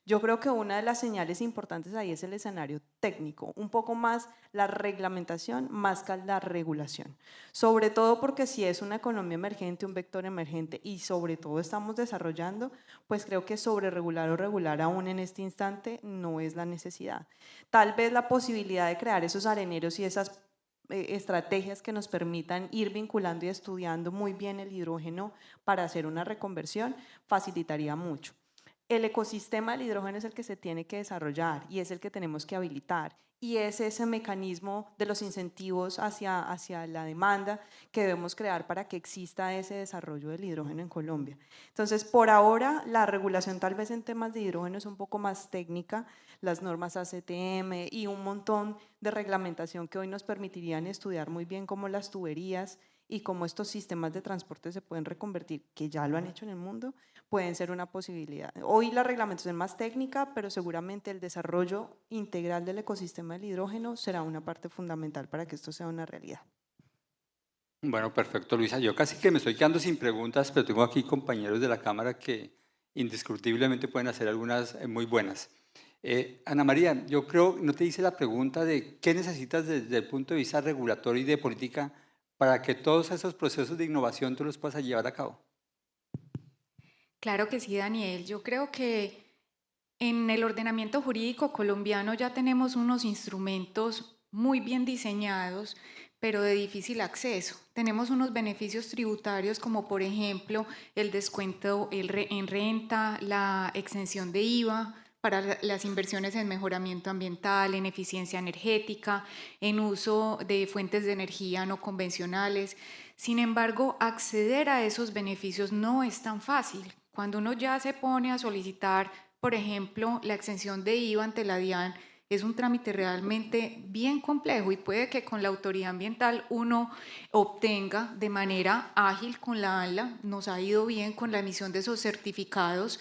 Speaker 6: yo creo que una de las señales importantes ahí es el escenario técnico, un poco más la reglamentación más que la regulación. Sobre todo porque si es una economía emergente, un vector emergente y sobre todo estamos desarrollando, pues creo que sobre regular o regular aún en este instante no es la necesidad. Tal vez la posibilidad de crear esos areneros y esas estrategias que nos permitan ir vinculando y estudiando muy bien el hidrógeno para hacer una reconversión facilitaría mucho. El ecosistema del hidrógeno es el que se tiene que desarrollar y es el que tenemos que habilitar y es ese mecanismo de los incentivos hacia la demanda que debemos crear para que exista ese desarrollo del hidrógeno en Colombia. Entonces, por ahora, la regulación tal vez en temas de hidrógeno es un poco más técnica, las normas ACTM y un montón de reglamentación que hoy nos permitirían estudiar muy bien cómo las tuberías y cómo estos sistemas de transporte se pueden reconvertir, que ya lo han hecho en el mundo, pueden ser una posibilidad. Hoy la reglamentación es más técnica, pero seguramente el desarrollo integral del ecosistema del hidrógeno será una parte fundamental para que esto sea una realidad.
Speaker 2: Bueno, perfecto, Luisa. Yo casi que me estoy quedando sin preguntas, pero tengo aquí compañeros de la Cámara que indiscutiblemente pueden hacer algunas muy buenas. Ana María, yo creo, no te hice la pregunta de qué necesitas desde el punto de vista regulatorio y de política para que todos esos procesos de innovación tú los puedas llevar a cabo.
Speaker 3: Claro que sí, Daniel. Yo creo que en el ordenamiento jurídico colombiano ya tenemos unos instrumentos muy bien diseñados, pero de difícil acceso. Tenemos unos beneficios tributarios como por ejemplo el descuento en renta, la exención de IVA para las inversiones en mejoramiento ambiental, en eficiencia energética, en uso de fuentes de energía no convencionales. Sin embargo, acceder a esos beneficios no es tan fácil. Cuando uno ya se pone a solicitar, por ejemplo, la exención de IVA ante la DIAN, es un trámite realmente bien complejo y puede que con la autoridad ambiental uno obtenga de manera ágil con la ANLA, nos ha ido bien con la emisión de esos certificados,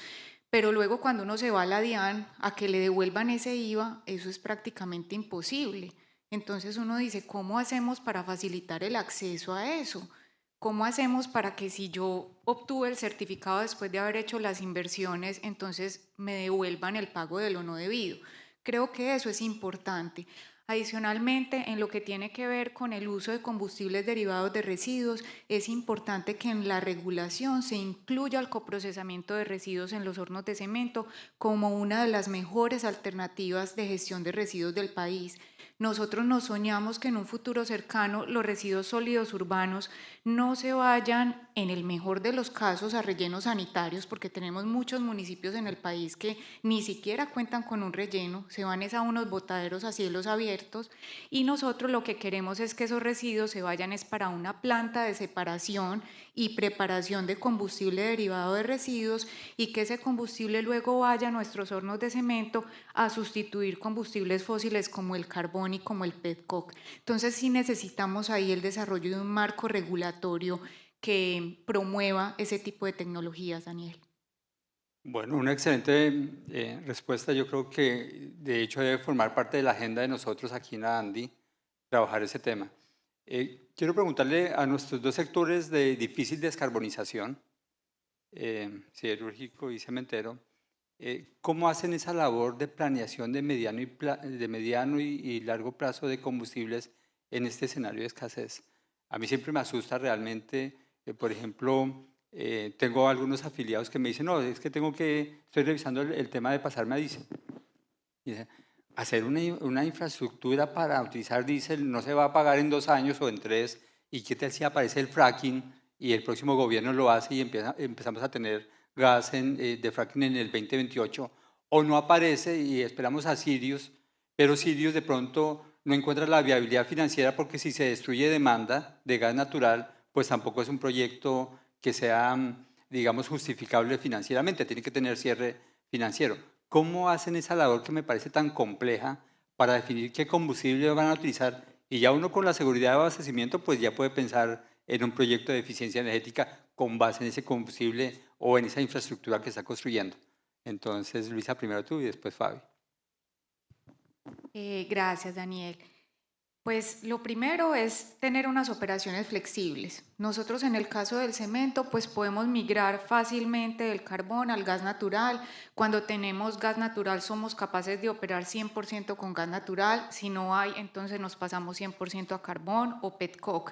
Speaker 3: pero luego cuando uno se va a la DIAN a que le devuelvan ese IVA, eso es prácticamente imposible. Entonces uno dice, ¿cómo hacemos para facilitar el acceso a eso? ¿Cómo hacemos para que si yo obtuve el certificado después de haber hecho las inversiones, entonces me devuelvan el pago de lo no debido? Creo que eso es importante. Adicionalmente, en lo que tiene que ver con el uso de combustibles derivados de residuos, es importante que en la regulación se incluya el coprocesamiento de residuos en los hornos de cemento como una de las mejores alternativas de gestión de residuos del país. Nosotros nos soñamos que en un futuro cercano los residuos sólidos urbanos no se vayan, en el mejor de los casos, a rellenos sanitarios, porque tenemos muchos municipios en el país que ni siquiera cuentan con un relleno, se van a unos botaderos a cielos abiertos, y nosotros lo que queremos es que esos residuos se vayan para una planta de separación y preparación de combustible derivado de residuos y que ese combustible luego vaya a nuestros hornos de cemento a sustituir combustibles fósiles como el carbón y como el petcock. Entonces sí necesitamos ahí el desarrollo de un marco regulatorio que promueva ese tipo de tecnologías, Daniel.
Speaker 2: Bueno, una excelente respuesta. Yo creo que de hecho debe formar parte de la agenda de nosotros aquí en la ANDI, trabajar ese tema. Quiero preguntarle a nuestros dos sectores de difícil descarbonización, siderúrgico y cementero, ¿cómo hacen esa labor de planeación de mediano y largo plazo de combustibles en este escenario de escasez? A mí siempre me asusta realmente, por ejemplo, tengo algunos afiliados que me dicen, no, es que estoy revisando el tema de pasarme a diésel. Dice, hacer una infraestructura para utilizar diésel no se va a pagar en 2 años o en 3, y qué tal si aparece el fracking y el próximo gobierno lo hace y empezamos a tener gas de fracking en el 2028, o no aparece y esperamos a Sirius, pero Sirius de pronto no encuentra la viabilidad financiera porque si se destruye demanda de gas natural, pues tampoco es un proyecto que sea, digamos, justificable financieramente, tiene que tener cierre financiero. ¿Cómo hacen esa labor que me parece tan compleja para definir qué combustible van a utilizar? Y ya uno con la seguridad de abastecimiento, pues ya puede pensar en un proyecto de eficiencia energética con base en ese combustible o en esa infraestructura que está construyendo. Entonces, Luisa, primero tú y después Fabi.
Speaker 3: Gracias, Daniel. Pues lo primero es tener unas operaciones flexibles. Nosotros en el caso del cemento, pues podemos migrar fácilmente del carbón al gas natural. Cuando tenemos gas natural somos capaces de operar 100% con gas natural. Si no hay, entonces nos pasamos 100% a carbón o petcoke.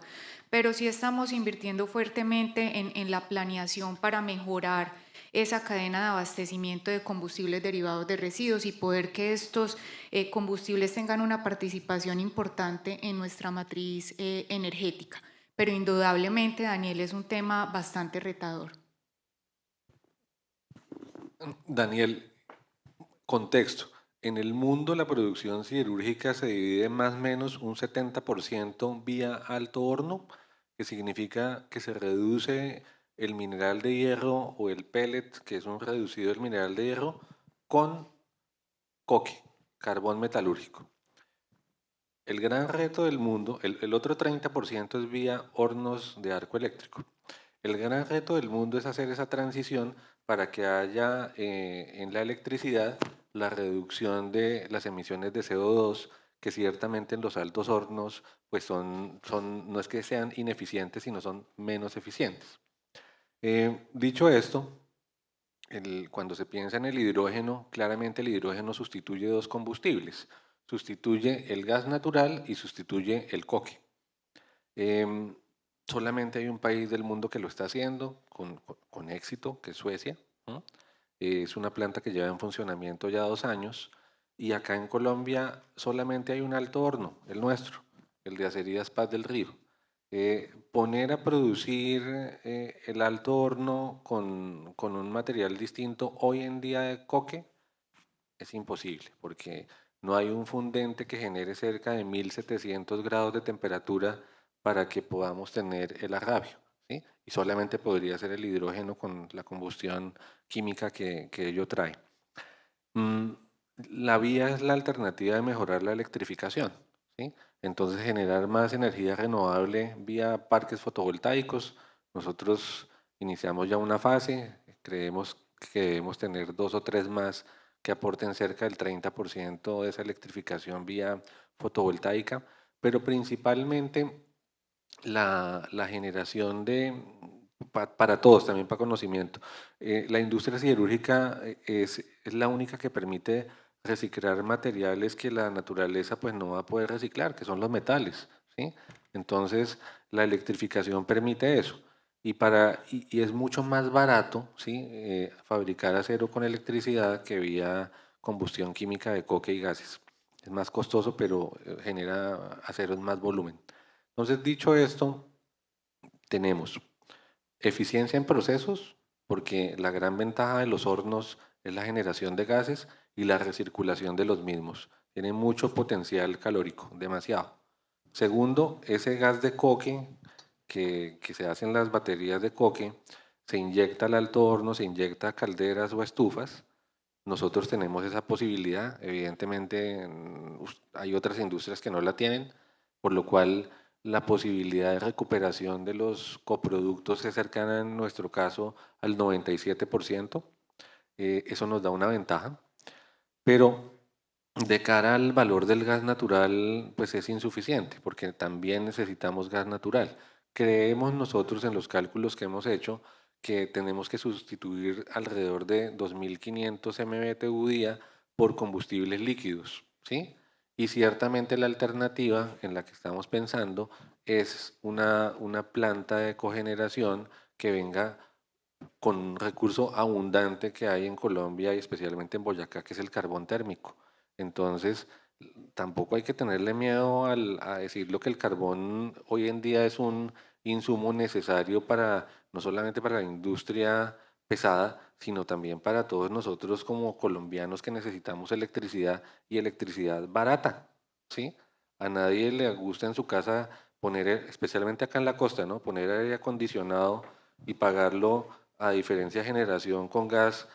Speaker 3: Pero sí estamos invirtiendo fuertemente en la planeación para mejorar esa cadena de abastecimiento de combustibles derivados de residuos y poder que estos combustibles tengan una participación importante en nuestra matriz energética. Pero indudablemente, Daniel, es un tema bastante retador.
Speaker 5: Daniel, contexto. En el mundo la producción siderúrgica se divide más o menos un 70% vía alto horno, que significa que se reduce el mineral de hierro o el pellet, que es un reducido del mineral de hierro, con coque, carbón metalúrgico. El gran reto del mundo, el otro 30% es vía hornos de arco eléctrico. El gran reto del mundo es hacer esa transición para que haya en la electricidad la reducción de las emisiones de CO2, que ciertamente en los altos hornos pues no es que sean ineficientes, sino son menos eficientes. Dicho esto, cuando se piensa en el hidrógeno, claramente el hidrógeno sustituye dos combustibles. Sustituye el gas natural y sustituye el coque. Solamente hay un país del mundo que lo está haciendo con éxito, que es Suecia, ¿no? Es una planta que lleva en funcionamiento ya 2 años y acá en Colombia solamente hay un alto horno, el nuestro, el de Acerías Paz del Río. Poner a producir el alto horno con un material distinto hoy en día de coque es imposible porque no hay un fundente que genere cerca de 1700 grados de temperatura para que podamos tener el agravio, ¿sí? Y solamente podría ser el hidrógeno con la combustión química que ello trae. La vía es la alternativa de mejorar la electrificación, ¿sí? Entonces generar más energía renovable vía parques fotovoltaicos. Nosotros iniciamos ya una fase, creemos que debemos tener 2 o 3 más que aporten cerca del 30% de esa electrificación vía fotovoltaica, pero principalmente la generación para todos, también para conocimiento. La industria siderúrgica es la única que permite reciclar materiales que la naturaleza pues no va a poder reciclar, que son los metales, ¿sí? Entonces, la electrificación permite eso. Y es mucho más barato, ¿sí? Fabricar acero con electricidad que vía combustión química de coque y gases. Es más costoso, pero genera acero en más volumen. Entonces, dicho esto, tenemos eficiencia en procesos, porque la gran ventaja de los hornos es la generación de gases y la recirculación de los mismos. Tiene mucho potencial calórico, demasiado. Segundo, ese gas de coque que se hace en las baterías de coque, se inyecta al alto horno, se inyecta a calderas o estufas. Nosotros tenemos esa posibilidad, evidentemente hay otras industrias que no la tienen, por lo cual la posibilidad de recuperación de los coproductos es cercana en nuestro caso al 97%. Eso nos da una ventaja, pero de cara al valor del gas natural, pues es insuficiente, porque también necesitamos gas natural. Creemos nosotros en los cálculos que hemos hecho que tenemos que sustituir alrededor de 2.500 MMBTU día por combustibles líquidos, ¿sí? Y ciertamente la alternativa en la que estamos pensando es una planta de cogeneración que venga con un recurso abundante que hay en Colombia y especialmente en Boyacá, que es el carbón térmico. Entonces, tampoco hay que tenerle miedo a decirlo que el carbón hoy en día es un insumo necesario no solamente para la industria pesada, sino también para todos nosotros como colombianos que necesitamos electricidad y electricidad barata, ¿sí? A nadie le gusta en su casa poner, especialmente acá en la costa, ¿no? Poner aire acondicionado y pagarlo a diferencia de generación con gas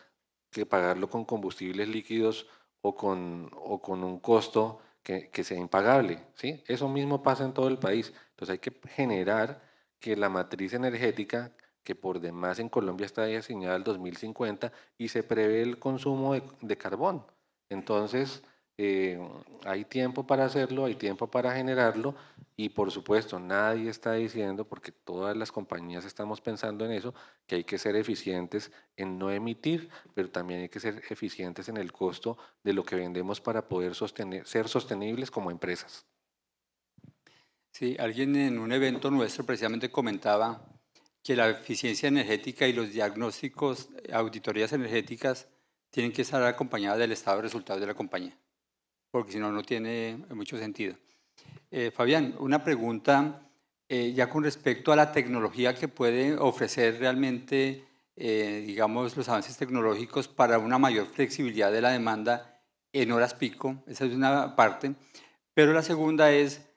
Speaker 5: que pagarlo con combustibles líquidos o con un costo que sea impagable, ¿sí? Eso mismo pasa en todo el país. Entonces hay que generar que la matriz energética que por demás en Colombia está diseñada al 2050 y se prevé el consumo de carbón. Entonces, hay tiempo para hacerlo, hay tiempo para generarlo y por supuesto nadie está diciendo, porque todas las compañías estamos pensando en eso, que hay que ser eficientes en no emitir, pero también hay que ser eficientes en el costo de lo que vendemos para poder ser sostenibles como empresas.
Speaker 2: Sí, alguien en un evento nuestro precisamente comentaba que la eficiencia energética y los diagnósticos, auditorías energéticas, tienen que estar acompañadas del estado de resultados de la compañía, porque si no, no tiene mucho sentido. Fabián, una pregunta ya con respecto a la tecnología que puede ofrecer realmente, digamos, los avances tecnológicos para una mayor flexibilidad de la demanda en horas pico. Esa es una parte. Pero la segunda es,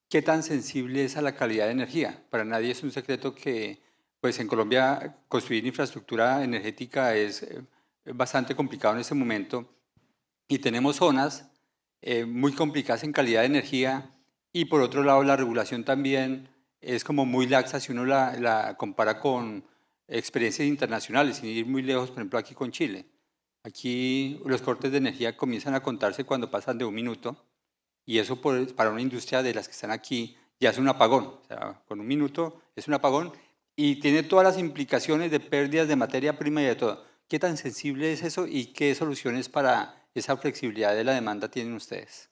Speaker 2: ¿qué tan sensible es a la calidad de energía? Para nadie es un secreto que, pues en Colombia, construir infraestructura energética es bastante complicado en este momento y tenemos zonas muy complicadas en calidad de energía y por otro lado la regulación también es como muy laxa si uno la compara con experiencias internacionales, sin ir muy lejos, por ejemplo aquí con Chile. Aquí los cortes de energía comienzan a contarse cuando pasan de 1 minuto y eso para una industria de las que están aquí ya es un apagón. O sea, con 1 minuto es un apagón y tiene todas las implicaciones de pérdidas de materia prima y de todo. ¿Qué tan sensible es eso y qué soluciones para esa flexibilidad de la demanda tienen ustedes?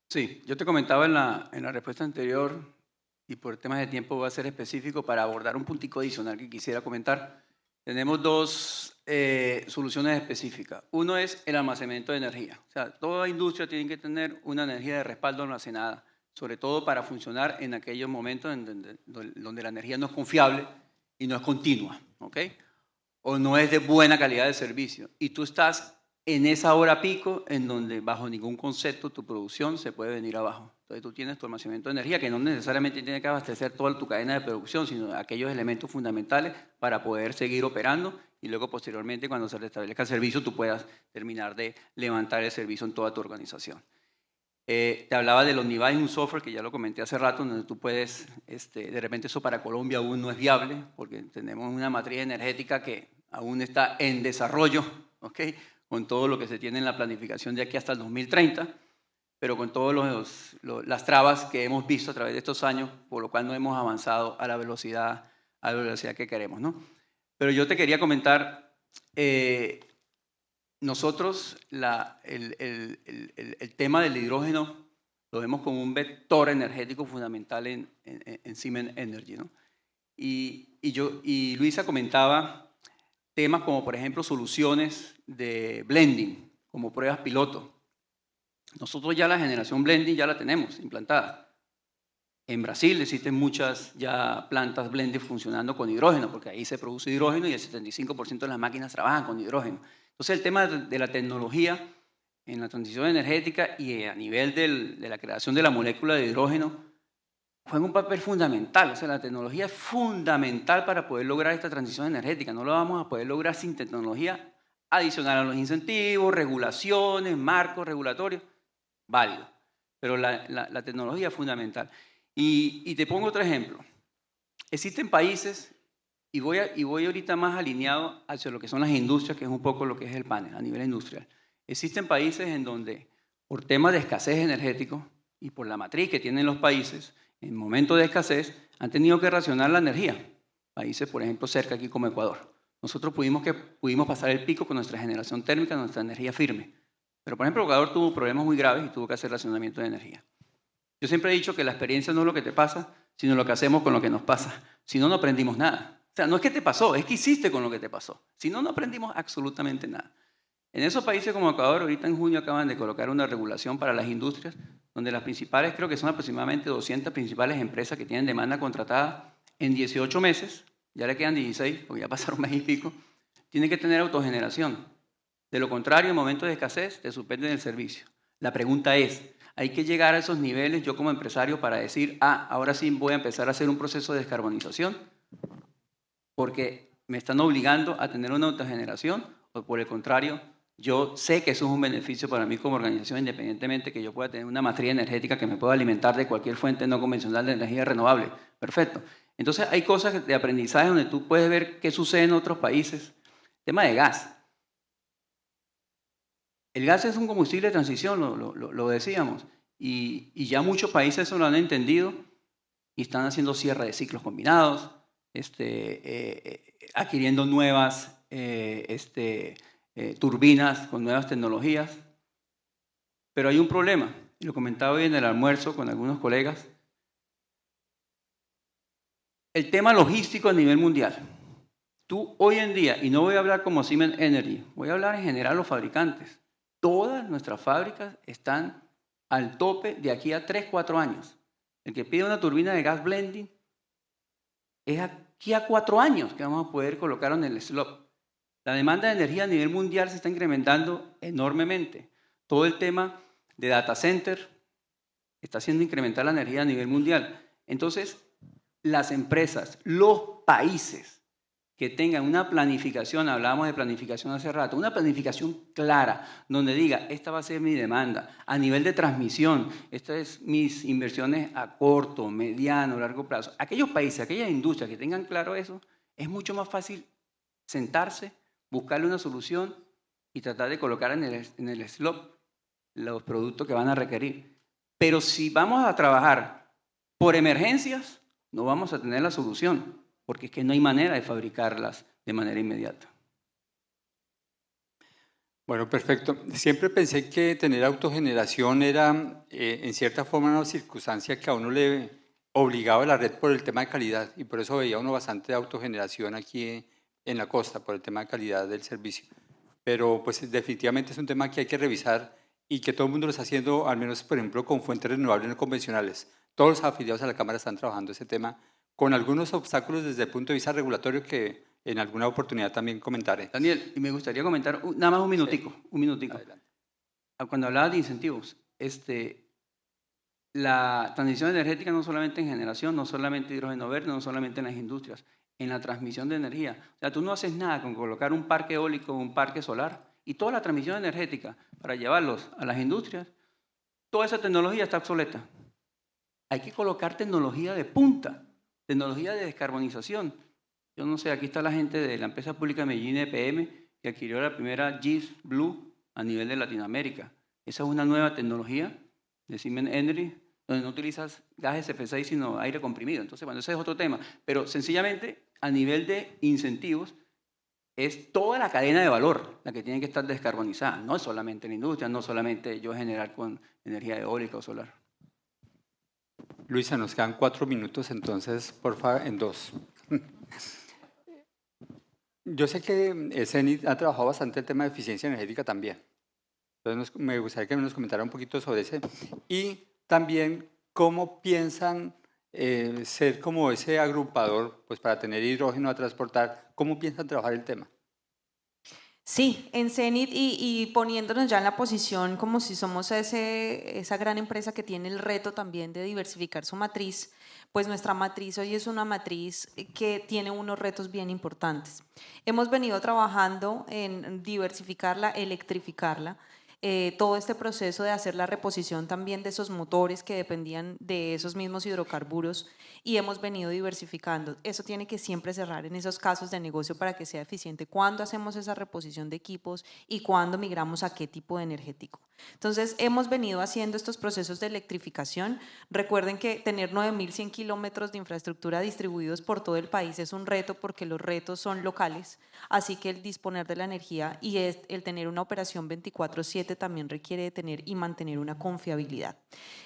Speaker 4: Sí, yo te comentaba en la respuesta anterior, y por temas de tiempo voy a ser específico para abordar un puntico adicional que quisiera comentar. Tenemos dos soluciones específicas. Uno es el almacenamiento de energía. O sea, toda industria tiene que tener una energía de respaldo almacenada, sobre todo para funcionar en aquellos momentos donde la energía no es confiable y no es continua, ¿ok? O no es de buena calidad de servicio. Y tú estás en esa hora pico en donde bajo ningún concepto tu producción se puede venir abajo. Entonces tú tienes tu almacenamiento de energía que no necesariamente tiene que abastecer toda tu cadena de producción, sino aquellos elementos fundamentales para poder seguir operando y luego posteriormente cuando se restablezca el servicio tú puedas terminar de levantar el servicio en toda tu organización. Te hablaba del Omnibuy, un software que ya lo comenté hace rato, donde tú puedes, de repente eso para Colombia aún no es viable, porque tenemos una matriz energética que aún está en desarrollo, ¿ok? Con todo lo que se tiene en la planificación de aquí hasta el 2030, pero con todas las trabas que hemos visto a través de estos años, por lo cual no hemos avanzado a la velocidad que queremos, ¿no? Pero yo te quería comentar, nosotros el tema del hidrógeno lo vemos como un vector energético fundamental en Siemens Energy, ¿no? Y Luisa comentaba temas como, por ejemplo, soluciones de blending, como pruebas piloto. Nosotros ya la generación blending ya la tenemos implantada. En Brasil existen muchas ya plantas blending funcionando con hidrógeno, porque ahí se produce hidrógeno y el 75% de las máquinas trabajan con hidrógeno. Entonces el tema de la tecnología en la transición energética y a nivel de la creación de la molécula de hidrógeno juega un papel fundamental. O sea, la tecnología es fundamental para poder lograr esta transición energética. No lo vamos a poder lograr sin tecnología adicional a los incentivos, regulaciones, marcos regulatorios. Válido. Pero la tecnología es fundamental. Y te pongo otro ejemplo. Existen países, y voy ahorita más alineado hacia lo que son las industrias, que es un poco lo que es el panel a nivel industrial. Existen países en donde, por temas de escasez energético y por la matriz que tienen los países, en momentos de escasez, han tenido que racionar la energía. Países, por ejemplo, cerca aquí como Ecuador. Nosotros pudimos pasar el pico con nuestra generación térmica, nuestra energía firme. Pero, por ejemplo, Ecuador tuvo problemas muy graves y tuvo que hacer racionamiento de energía. Yo siempre he dicho que la experiencia no es lo que te pasa, sino lo que hacemos con lo que nos pasa. Si no, no aprendimos nada. O sea, no es que te pasó, es que hiciste con lo que te pasó. Si no, no aprendimos absolutamente nada. En esos países como Ecuador, ahorita en junio acaban de colocar una regulación para las industrias, donde las principales, creo que son aproximadamente 200 principales empresas que tienen demanda contratada en 18 meses, ya le quedan 16, porque ya pasaron un mes y pico, tienen que tener autogeneración. De lo contrario, en momentos de escasez, te suspenden el servicio. La pregunta es, ¿hay que llegar a esos niveles yo como empresario para decir, ahora sí voy a empezar a hacer un proceso de descarbonización? Porque me están obligando a tener una autogeneración, o por el contrario, yo sé que eso es un beneficio para mí como organización, independientemente que yo pueda tener una matriz energética que me pueda alimentar de cualquier fuente no convencional de energía renovable. Perfecto. Entonces hay cosas de aprendizaje donde tú puedes ver qué sucede en otros países. Tema de gas. El gas es un combustible de transición, lo decíamos, y ya muchos países eso lo han entendido y están haciendo cierre de ciclos combinados, adquiriendo nuevas turbinas con nuevas tecnologías. Pero hay un problema, y lo comentaba hoy en el almuerzo con algunos colegas, el tema logístico a nivel mundial. Tú hoy en día, y no voy a hablar como Siemens Energy, voy a hablar en general los fabricantes, todas nuestras fábricas están al tope de aquí a 3, 4 años. El que pide una turbina de gas blending es aquí a 4 años que vamos a poder colocar en el slot. La demanda de energía a nivel mundial se está incrementando enormemente. Todo el tema de data center está haciendo incrementar la energía a nivel mundial. Entonces, las empresas, los países que tengan una planificación, hablábamos de planificación hace rato, una planificación clara, donde diga, esta va a ser mi demanda, a nivel de transmisión, estas es mis inversiones a corto, mediano, largo plazo. Aquellos países, aquellas industrias que tengan claro eso, es mucho más fácil sentarse, buscarle una solución y tratar de colocar en el slot los productos que van a requerir. Pero si vamos a trabajar por emergencias, no vamos a tener la solución, porque es que no hay manera de fabricarlas de manera inmediata.
Speaker 2: Bueno, perfecto. Siempre pensé que tener autogeneración era, en cierta forma, una circunstancia que a uno le obligaba a la red por el tema de calidad, y por eso veía uno bastante autogeneración aquí en la costa, por el tema de calidad del servicio. Pero pues definitivamente es un tema que hay que revisar y que todo el mundo lo está haciendo, al menos, por ejemplo, con fuentes renovables no convencionales. Todos los afiliados a la Cámara están trabajando ese tema, con algunos obstáculos desde el punto de vista regulatorio que en alguna oportunidad también comentaré.
Speaker 4: Daniel, y me gustaría comentar nada más un minutico,
Speaker 2: Sí.
Speaker 4: un minutico.
Speaker 2: Adelante.
Speaker 4: Cuando hablabas de incentivos, la transición energética no solamente en generación, no solamente hidrógeno verde, no solamente en las industrias, en la transmisión de energía. O sea, tú no haces nada con colocar un parque eólico o un parque solar y toda la transmisión energética para llevarlos a las industrias, toda esa tecnología está obsoleta. Hay que colocar tecnología de punta, tecnología de descarbonización. Yo no sé, aquí está la gente de la empresa pública Medellín EPM que adquirió la primera GIS Blue a nivel de Latinoamérica. Esa es una nueva tecnología de Siemens Energy, donde no utilizas gas SF6 sino aire comprimido. Entonces, bueno, ese es otro tema. Pero sencillamente, a nivel de incentivos, es toda la cadena de valor la que tiene que estar descarbonizada. No es solamente la industria, no solamente yo generar con energía eólica o solar.
Speaker 2: Luisa, nos quedan 4 minutos, entonces, por favor, en 2. Yo sé que CENIT ha trabajado bastante el tema de eficiencia energética también. Entonces, me gustaría que nos comentara un poquito sobre ese. Y también, ¿cómo piensan ser como ese agrupador, pues para tener hidrógeno a transportar? ¿Cómo piensan trabajar el tema?
Speaker 6: Sí, en CENIT y poniéndonos ya en la posición como si somos esa gran empresa que tiene el reto también de diversificar su matriz, pues nuestra matriz hoy es una matriz que tiene unos retos bien importantes. Hemos venido trabajando en diversificarla, electrificarla, todo este proceso de hacer la reposición también de esos motores que dependían de esos mismos hidrocarburos y hemos venido diversificando. Eso tiene que siempre cerrar en esos casos de negocio para que sea eficiente. ¿Cuándo hacemos esa reposición de equipos y cuándo migramos a qué tipo de energético? Entonces, hemos venido haciendo estos procesos de electrificación. Recuerden que tener 9.100 kilómetros de infraestructura distribuidos por todo el país es un reto porque los retos son locales, así que el disponer de la energía y el tener una operación 24/7 también requiere de tener y mantener una confiabilidad.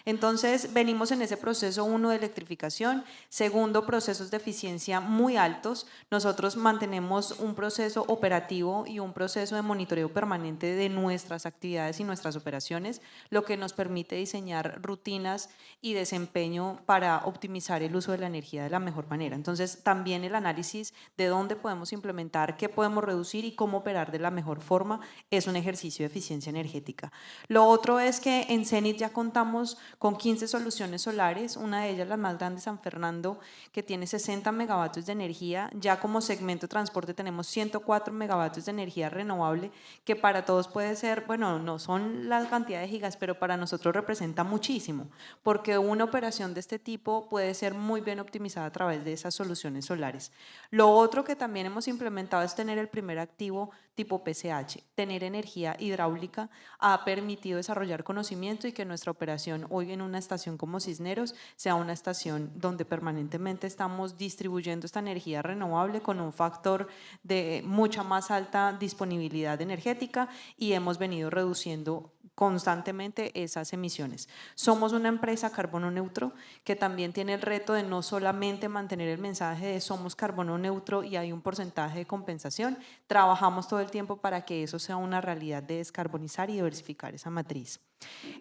Speaker 6: Entonces, venimos en ese proceso, uno, de electrificación, segundo, procesos de eficiencia muy altos. Nosotros mantenemos un proceso operativo y un proceso de monitoreo permanente de nuestras actividades y nuestras operaciones, lo que nos permite diseñar rutinas y desempeño para optimizar el uso de la energía de la mejor manera. Entonces, también el análisis de dónde podemos implementar, qué podemos reducir y cómo operar de la mejor forma es un ejercicio de eficiencia energética energética. Lo otro es que en Cenit ya contamos con 15 soluciones solares, una de ellas la más grande, San Fernando, que tiene 60 megavatios de energía. Ya como segmento transporte tenemos 104 megavatios de energía renovable, que para todos puede ser, bueno, no son la cantidad de gigas, pero para nosotros representa muchísimo, porque una operación de este tipo puede ser muy bien optimizada a través de esas soluciones solares. Lo otro que también hemos implementado es tener el primer activo tipo PCH. Tener energía hidráulica ha permitido desarrollar conocimiento y que nuestra operación hoy en una estación como Cisneros sea una estación donde permanentemente estamos distribuyendo esta energía renovable con un factor de mucha más alta disponibilidad energética, y hemos venido reduciendo constantemente esas emisiones. Somos una empresa carbono neutro que también tiene el reto de no solamente mantener el mensaje de somos carbono neutro y hay un porcentaje de compensación, trabajamos todo el tiempo para que eso sea una realidad de descarbonizar y diversificar esa matriz.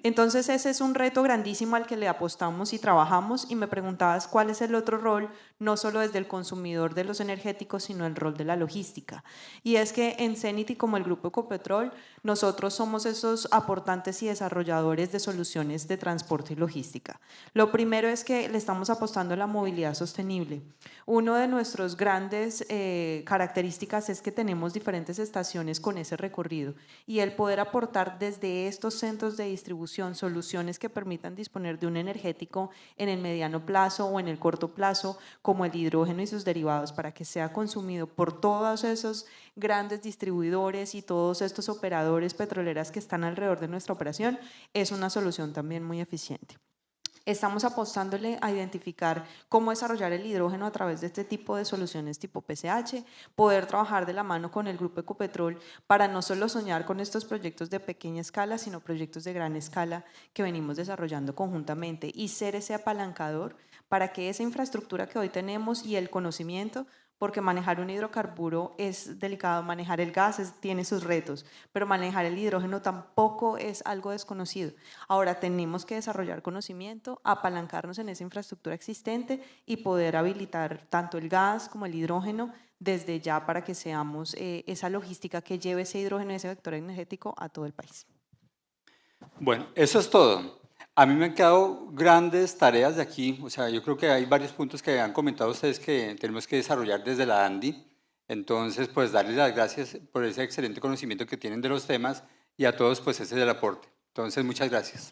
Speaker 6: Entonces ese es un reto grandísimo al que le apostamos y trabajamos, y me preguntabas cuál es el otro rol, no solo desde el consumidor de los energéticos, sino el rol de la logística. Y es que en Cenit y como el Grupo Ecopetrol, nosotros somos esos aportantes y desarrolladores de soluciones de transporte y logística. Lo primero es que le estamos apostando a la movilidad sostenible. Uno de nuestros grandes características es que tenemos diferentes estaciones con ese recorrido, y el poder aportar desde estos centros de distribución soluciones que permitan disponer de un energético en el mediano plazo o en el corto plazo, como el hidrógeno y sus derivados, para que sea consumido por todos esos grandes distribuidores y todos estos operadores petroleras que están alrededor de nuestra operación, es una solución también muy eficiente. Estamos apostándole a identificar cómo desarrollar el hidrógeno a través de este tipo de soluciones tipo PCH, poder trabajar de la mano con el Grupo Ecopetrol para no solo soñar con estos proyectos de pequeña escala, sino proyectos de gran escala que venimos desarrollando conjuntamente, y ser ese apalancador para que esa infraestructura que hoy tenemos y el conocimiento, porque manejar un hidrocarburo es delicado, manejar el gas tiene sus retos, pero manejar el hidrógeno tampoco es algo desconocido. Ahora tenemos que desarrollar conocimiento, apalancarnos en esa infraestructura existente y poder habilitar tanto el gas como el hidrógeno desde ya para que seamos esa logística que lleve ese hidrógeno y ese vector energético a todo el país.
Speaker 2: Bueno, eso es todo. A mí me han quedado grandes tareas de aquí, o sea, yo creo que hay varios puntos que han comentado ustedes que tenemos que desarrollar desde la ANDI. Entonces, pues darles las gracias por ese excelente conocimiento que tienen de los temas, y a todos pues ese es el aporte. Entonces, muchas gracias.